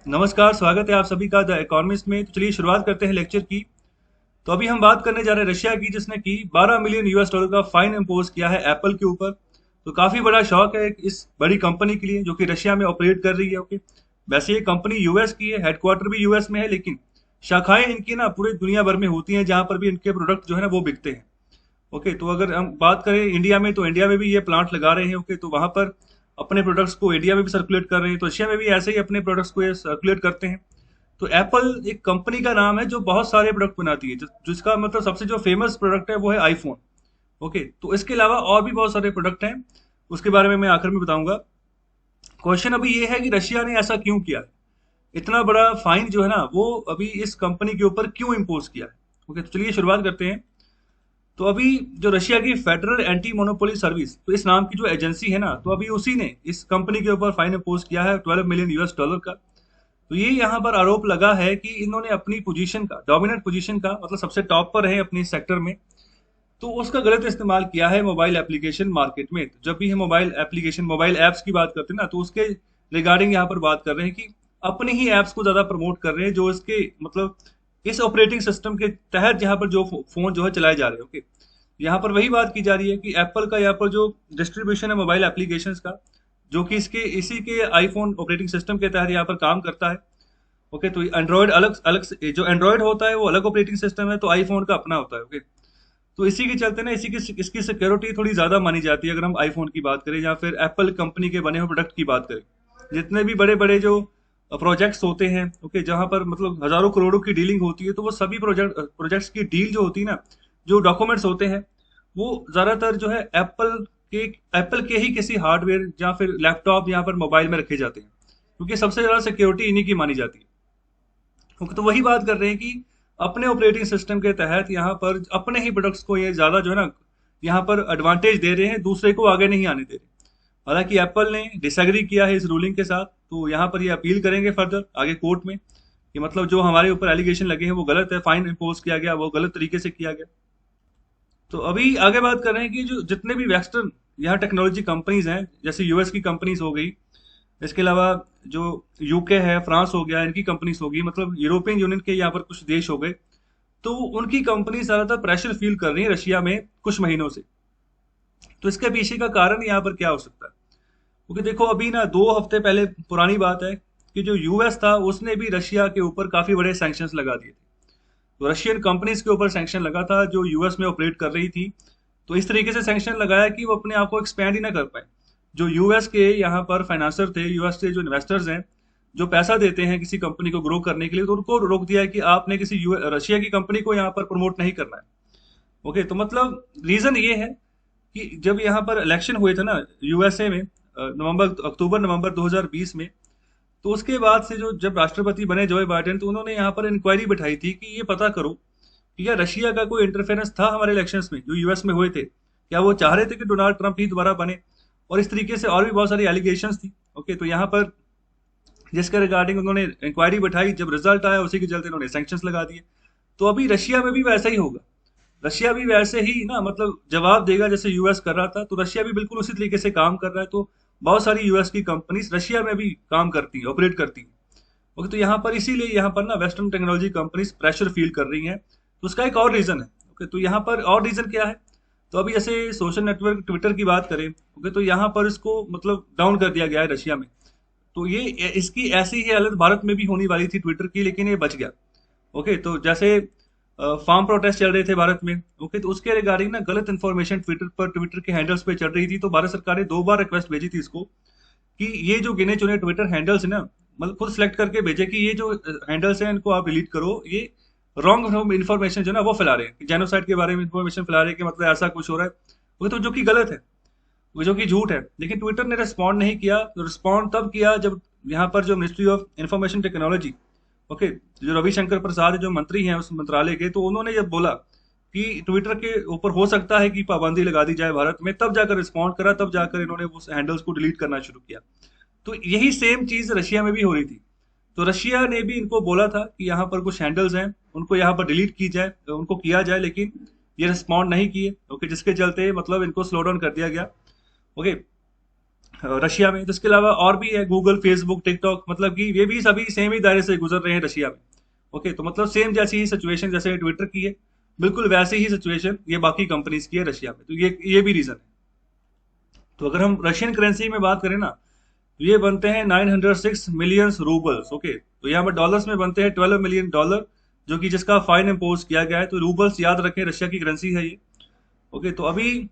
नमस्कार, स्वागत है आप सभी का द इकोनॉमिस्ट में। तो चलिए शुरुआत करते हैं लेक्चर की। तो अभी हम बात करने जा रहे हैं रशिया की, जिसने की 12 मिलियन यूएस डॉलर का फाइन इम्पोज किया है एप्पल के ऊपर। तो काफी बड़ा शौक है इस बड़ी कंपनी के लिए जो कि रशिया में ऑपरेट कर रही है। ओके, वैसे ये कंपनी यूएस की है, हेडक्वार्टर भी यूएस में है, लेकिन शाखाएं इनकी ना पूरे दुनिया भर में होती हैं, जहां पर भी इनके प्रोडक्ट जो है ना वो बिकते हैं। ओके, तो अगर हम बात करें इंडिया में, तो इंडिया में भी ये प्लांट लगा रहे हैं। ओके, तो वहां पर अपने प्रोडक्ट्स को इंडिया में भी सर्कुलेट कर रहे हैं, तो रशिया में भी ऐसे ही अपने प्रोडक्ट्स को ये सर्कुलेट करते हैं। तो एप्पल एक कंपनी का नाम है जो बहुत सारे प्रोडक्ट बनाती है, जिसका मतलब सबसे जो फेमस प्रोडक्ट है वो है आईफोन। ओके, तो इसके अलावा और भी बहुत सारे प्रोडक्ट हैं, उसके बारे में मैं आखिर में बताऊंगा। क्वेश्चन अभी ये है कि रशिया ने ऐसा क्यों किया है, इतना बड़ा फाइन जो है ना वो अभी इस कंपनी के ऊपर क्यों इम्पोज किया है। ओके, तो चलिए शुरुआत करते हैं। तो अभी जो रशिया की फेडरल एंटी मोनोपोली सर्विस, तो इस नाम की जो एजेंसी है ना, तो अभी उसी ने इस कंपनी के ऊपर फाइन इम्पोज किया है 12 मिलियन यूएस डॉलर का। तो ये यहाँ पर आरोप लगा है कि इन्होंने अपनी पोजीशन का, डोमिनेंट पोजीशन का, मतलब सबसे टॉप पर है अपने सेक्टर में, तो उसका गलत इस्तेमाल किया है मोबाइल एप्लीकेशन मार्केट में। तो जब भी हम मोबाइल एप्लीकेशन, मोबाइल ऐप्स की बात करते हैं ना, तो उसके रिगार्डिंग यहाँ पर बात कर रहे हैं कि अपने ही ऐप्स को ज्यादा प्रमोट कर रहे हैं, जो इसके मतलब इस ऑपरेटिंग सिस्टम के तहत यहाँ पर जो फोन जो है चलाए जा रहे हैं। ओके, यहाँ पर वही बात की जा रही है कि एप्पल का यहाँ पर जो डिस्ट्रीब्यूशन है मोबाइल एप्लीकेशंस का, जो कि इसके इसी के आईफोन ऑपरेटिंग सिस्टम के तहत यहाँ पर काम करता है। ओके, तो एंड्रॉयड अलग अलग जो एंड्रॉयड होता है वो अलग ऑपरेटिंग सिस्टम है, तो आईफोन का अपना होता है। ओके, तो इसी के चलते ना इसकी सिक्योरिटी थोड़ी ज्यादा मानी जाती है, अगर हम आईफोन की बात करें या फिर एप्पल कंपनी के बने हुए प्रोडक्ट की बात करें। जितने भी बड़े बड़े जो प्रोजेक्ट्स होते हैं, ओके, जहां पर मतलब हजारों करोड़ों की डीलिंग होती है, तो वो सभी प्रोजेक्ट्स की डील जो होती है ना, जो डॉक्यूमेंट्स होते हैं, वो ज्यादातर जो है के एप्पल के ही किसी हार्डवेयर या फिर लैपटॉप यहाँ पर मोबाइल में रखे जाते हैं, क्योंकि सबसे ज्यादा सिक्योरिटी इन्हीं की मानी जाती है। तो वही बात कर रहे हैं कि अपने ऑपरेटिंग सिस्टम के तहत यहाँ पर अपने ही प्रोडक्ट्स को ये ज्यादा जो है ना यहाँ पर एडवांटेज दे रहे हैं, दूसरे को आगे नहीं आने दे रहे। हालांकि एप्पल ने डिसएग्री किया है इस रूलिंग के साथ, तो यहाँ पर ये अपील करेंगे फर्दर आगे कोर्ट में कि मतलब जो हमारे ऊपर एलिगेशन लगे हैं वो गलत है, फाइन इम्पोज किया गया वो गलत तरीके से किया गया। तो अभी आगे बात कर रहे हैं कि जो जितने भी वेस्टर्न यहाँ टेक्नोलॉजी कंपनीज हैं, जैसे यूएस की कंपनीज हो गई, इसके अलावा जो यूके है, फ्रांस हो गया, इनकी कंपनीज होगी, मतलब यूरोपियन यूनियन के यहाँ पर कुछ देश हो गए, तो उनकी कंपनी ज्यादातर प्रेशर फील कर रही है रशिया में कुछ महीनों से। तो इसके पीछे का कारण यहाँ पर क्या हो सकता है? क्योंकि देखो अभी ना 2 हफ्ते पहले पुरानी बात है कि जो यूएस था उसने भी रशिया के ऊपर काफी बड़े सैंक्शंस लगा दिए थे। तो रशियन कंपनीज के ऊपर सैंक्शन लगा था जो यूएस में ऑपरेट कर रही थी। तो इस तरीके से सैंक्शन लगाया कि वो अपने आप को एक्सपैंड ही ना कर पाए। जो यूएस के यहाँ पर फाइनेंसर थे, यूएस के जो इन्वेस्टर्स हैं, जो पैसा देते हैं किसी कंपनी को ग्रो करने के लिए, तो उनको रोक दिया है कि आपने किसी रशिया की कंपनी को यहाँ पर प्रमोट नहीं करना है। ओके, तो मतलब रीजन ये है कि जब यहाँ पर इलेक्शन हुए थे ना यूएसए में, अक्टूबर नवंबर 2020 में, तो उसके बाद से जो जब राष्ट्रपति बने जो बाइडेन, तो उन्होंने यहाँ पर इंक्वायरी बिठाई थी कि ये पता करो कि क्या रशिया का कोई इंटरफेरेंस था हमारे इलेक्शंस में जो यूएस में हुए थे, क्या वो चाह रहे थे कि डोनाल्ड ट्रंप ही दोबारा बने, और इस तरीके से और भी बहुत सारी एलिगेशंस थी। ओके, तो यहाँ पर जिसके रिगार्डिंग उन्होंने इंक्वायरी बिठाई, जब रिजल्ट आया उसी के चलते उन्होंने सैंक्शंस लगा दिए। तो अभी रशिया में भी वैसा ही होगा। रशिया भी वैसे ही ना मतलब जवाब देगा जैसे यूएस कर रहा था, तो रशिया भी बिल्कुल उसी तरीके से काम कर रहा है। तो बहुत सारी यूएस की कंपनीज रशिया में भी काम करती है, ऑपरेट करती है। ओके, तो यहाँ पर इसीलिए यहाँ पर ना western technology companies pressure feel कर रही हैं। तो उसका एक और रीजन है। ओके, तो यहाँ पर और रीजन क्या है? तो अभी जैसे सोशल नेटवर्क ट्विटर की बात करें, ओके, तो यहाँ पर इसको मतलब डाउन कर दिया गया है रशिया में। तो ये इसकी ऐसी ही हालत भारत में भी होने वाली थी ट्विटर की, लेकिन ये बच गया। ओके, तो जैसे फार्म प्रोटेस्ट चल रहे थे भारत में, ओके, तो उसके रिगार्डिंग ना गलत इन्फॉर्मेशन ट्विटर के हैंडल्स पे चल रही थी, तो भारत सरकार ने 2 बार रिक्वेस्ट भेजी थी इसको कि ये जो गिने चुने ट्विटर हैंडल्स है ना, मतलब खुद सेलेक्ट करके भेजे कि ये जो हैंडल्स हैं इनको आप डिलीट करो, ये रॉन्ग इन्फॉर्मेशन जो ना वो फैला रहे हैं, जेनोसाइड के बारे में इन्फॉर्मेशन फैला रहे हैं कि मतलब ऐसा कुछ हो रहा है। ओके, तो जो कि गलत है, वो जो कि झूठ है। लेकिन ट्विटर ने रिस्पॉन्ड नहीं किया। तो रिस्पॉन्ड तब किया जब यहाँ पर जो ministry of information technology, okay, जो रविशंकर प्रसाद जो मंत्री हैं उस मंत्रालय के, तो उन्होंने जब बोला कि ट्विटर के ऊपर हो सकता है कि पाबंदी लगा दी जाए भारत में, तब जाकर रिस्पॉन्ड करा, तब जाकर इन्होंने उस हैंडल्स को डिलीट करना शुरू किया। तो यही सेम चीज रशिया में भी हो रही थी। तो रशिया ने भी इनको बोला था कि यहाँ पर कुछ हैंडल्स हैं, उनको यहाँ पर डिलीट की जाए, उनको किया जाए, लेकिन ये रिस्पॉन्ड नहीं किए। ओके, जिसके चलते मतलब इनको स्लो डाउन कर दिया गया। ओके, रशिया में। तो इसके अलावा और भी है गूगल, फेसबुक, टिकटॉक, मतलब कि ये भी सभी सेम ही दायरे से गुजर रहे हैं रशिया में। ओके, तो मतलब सेम जैसी ही सिचुएशन जैसे ट्विटर की है, बिल्कुल वैसे ही सिचुएशन ये बाकी कंपनीज की है रशिया में। तो ये भी रीजन है। तो अगर हम रशियन करेंसी में बात करें ना, तो ये बनते हैं 906 मिलियन रूबल्स। ओके, तो यहाँ पर डॉलर्स में बनते हैं 12 मिलियन डॉलर, जो कि जिसका फाइन इम्पोज किया गया है। तो रूबल्स याद रखें, रशिया की करेंसी है ये। ओके, तो अभी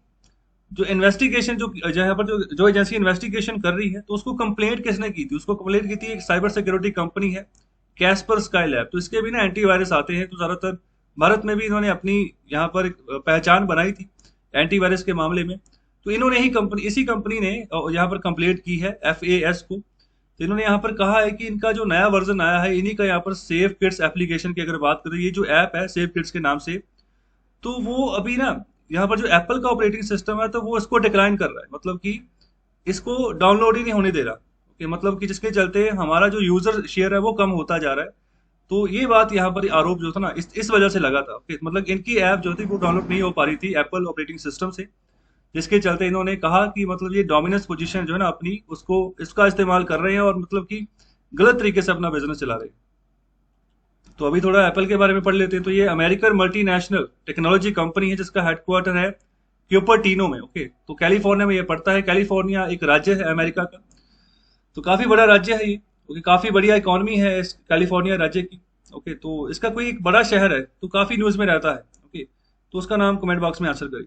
जो इन्वेस्टिगेशन जो यहाँ पर जो एजेंसी इन्वेस्टिगेशन कर रही है, तो उसको कंप्लेंट किसने की थी? उसको कंप्लेंट की थी एक साइबर सिक्योरिटी कंपनी है, कैस्पर स्काई लैब। तो इसके भी ना एंटीवायरस आते हैं। तो ज्यादातर भारत में भी इन्होंने अपनी यहाँ पर एक पहचान बनाई थी एंटीवायरस के मामले में। तो इन्होंने ही कंपनी इसी कंपनी ने यहाँ पर कंप्लेंट की है FAS को। तो इन्होंने यहाँ पर कहा है कि इनका जो नया वर्जन आया है, इन्हीं का यहाँ पर सेफ किड्स एप्लीकेशन की अगर बात करें, ये जो ऐप है सेफ किड्स के नाम से, तो वो अभी ना यहाँ पर जो एप्पल का ऑपरेटिंग सिस्टम है, तो वो इसको डिक्लाइन कर रहा है, मतलब कि इसको डाउनलोड ही नहीं होने दे रहा। ओके, मतलब कि जिसके चलते हमारा जो यूजर शेयर है वो कम होता जा रहा है। तो ये बात यहाँ पर आरोप जो था ना, इस वजह से लगा था। ओके, मतलब इनकी ऐप जो थी वो डाउनलोड नहीं हो पा रही थी एप्पल ऑपरेटिंग सिस्टम से, जिसके चलते इन्होंने कहा कि मतलब ये डोमिनेंस पोजीशन जो है ना अपनी, उसको इसका इस्तेमाल कर रहे हैं और मतलब कि गलत तरीके से अपना बिजनेस चला रहे हैं। तो अभी थोड़ा एप्पल के बारे में पढ़ लेते हैं। तो ये अमेरिकन मल्टीनेशनल टेक्नोलॉजी कंपनी है जिसका हेडक्वार्टर है क्यूपर्टिनो में। ओके, तो कैलिफोर्निया में ये पड़ता है। कैलिफोर्निया एक राज्य है अमेरिका का, तो काफी बड़ा राज्य है ये। ओके, काफी बढ़िया इकोनॉमी है इस कैलिफोर्निया राज्य की। ओके, तो इसका कोई एक बड़ा शहर है, तो काफी न्यूज में रहता है। ओके, तो उसका नाम कमेंट बॉक्स में आंसर करें।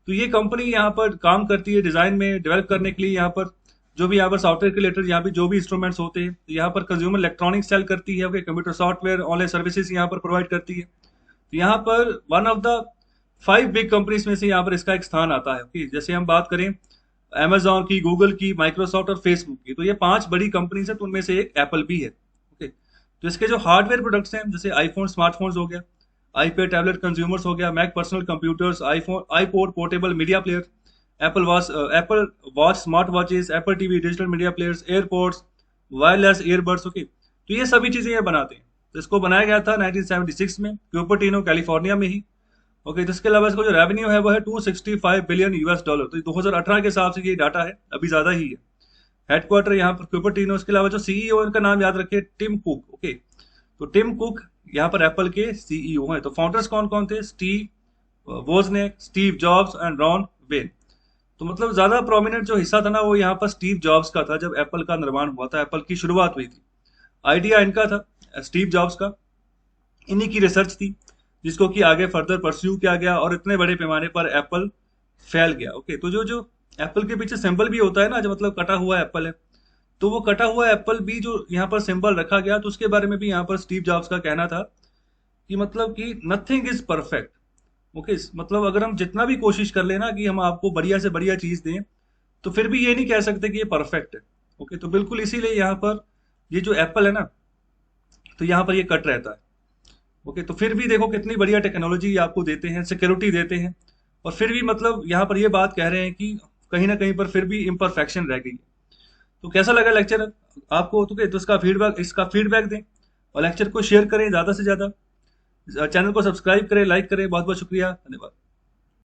तो ये कंपनी यहाँ पर काम करती है डिजाइन में डेवलप करने के लिए। यहाँ पर जो भी यहाँ पर सॉफ्टवेयर के रिलेटेड यहाँ पे जो भी इंस्ट्रूमेंट्स होते हैं, तो यहाँ पर कंज्यूमर इलेक्ट्रॉनिक्स सेल करती है। Okay, computer software online services यहाँ पर प्रोवाइड करती है। तो यहाँ पर one of the 5 big companies में से यहाँ पर इसका एक स्थान आता है। ओके, जैसे हम बात करें अमेजॉन की, गूगल की, माइक्रोसॉफ्ट और फेसबुक की, तो ये 5 बड़ी कंपनीज है, तो उनमें से एक एप्पल भी है। ओके, तो इसके जो हार्डवेयर प्रोडक्ट्स हैं, जैसे आईफोन स्मार्टफोन्स हो गया, आईपैड टैबलेट कंज्यूमर्स हो गया, Mac personal computers, iPhone iPod portable media player, Apple Watch smart watches, Apple TV digital media players, airports, wireless earbuds. Okay, तो ये सभी चीजें ये बनाते हैं। तो इसको बनाया गया था 1976 में क्यूपर्टिनो कैलिफोर्निया में ही। ओके, तो इसके अलावा इसका जो रेवेन्यू है वो है 265 बिलियन US डॉलर। तो 2018 के हिसाब से ये डाटा है, अभी ज्यादा ही है। हेडक्वार्टर यहाँ पर क्यूपर्टिनो। इसके अलावा जो सीईओ इनका नाम याद रखिए, टिम कुक। ओके, तो टिम कुक यहाँ पर एप्पल के सीईओ हैं। तो फाउंडर्स कौन कौन थे? Steve Wozniak, Steve jobs and Ron when. तो मतलब ज्यादा प्रोमिनेंट जो हिस्सा था ना, वो यहाँ पर स्टीव जॉब्स का था जब एप्पल का निर्माण हुआ था, एप्पल की शुरुआत हुई थी। आइडिया इनका था, स्टीव जॉब्स का, इन्हीं की रिसर्च थी, जिसको कि आगे फर्दर परस्यू किया गया और इतने बड़े पैमाने पर एप्पल फैल गया। ओके, तो जो जो एप्पल के पीछे सिंबल भी होता है ना, जो मतलब कटा हुआ एप्पल है, तो वो कटा हुआ एप्पल भी जो यहाँ पर सिंबल रखा गया, तो उसके बारे में भी यहाँ पर स्टीव जॉब्स का कहना था कि मतलब कि नथिंग इज परफेक्ट। ओके, मतलब अगर हम जितना भी कोशिश कर लेना कि हम आपको बढ़िया से बढ़िया चीज दें, तो फिर भी ये नहीं कह सकते कि ये परफेक्ट है। ओके, तो बिल्कुल इसीलिए यहाँ पर ये जो एप्पल है ना, तो यहाँ पर ये कट रहता है। ओके, तो फिर भी देखो कितनी बढ़िया टेक्नोलॉजी आपको देते हैं, सिक्योरिटी देते हैं, और फिर भी मतलब यहाँ पर ये बात कह रहे हैं कि कहीं ना कहीं पर फिर भी इम्परफेक्शन रह गई है। तो कैसा लगा लेक्चर आपको? तो इसका फीडबैक दें और लेक्चर को शेयर करें ज्यादा से ज्यादा। चैनल को सब्सक्राइब करें, लाइक करें। बहुत बहुत शुक्रिया, धन्यवाद।